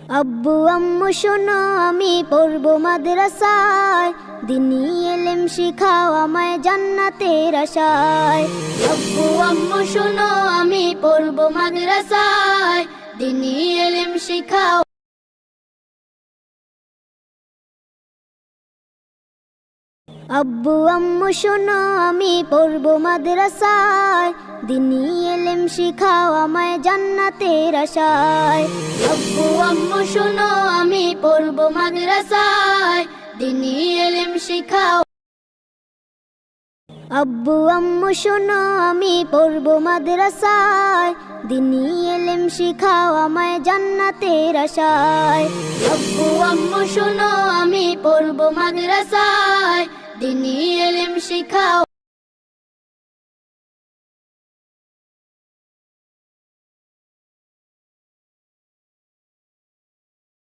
আব্বু আম্মু শোনো আমি পড়বো মাদ্রাসায়, দিনী ইলম শিখাও আমায় জান্নাতের আশায়। আব্বু আম্মু শোনো আমি পড়বো মাদ্রাসায়, দিনী ইলম শিখাও। আব্বু আম্মু শোনো আমি পড়বো মাদ্রাসায়, দিনী ইলম শিখাও আমায় জান্নাতের আশায়। আব্বু আম্মু শোনো আমি পড়বো মাদ্রাসায়, দিনী ইলম শিখাও। আব্বু আম্মু শোনো আমি পড়বো মাদ্রাসায়, দিনী ইলম শিখাও আমায় জান্নাতের আশায়। আব্বু আম্মু শোনো আমি পড়বো মাদ্রাসায়, দিনী ইলম শিখাও।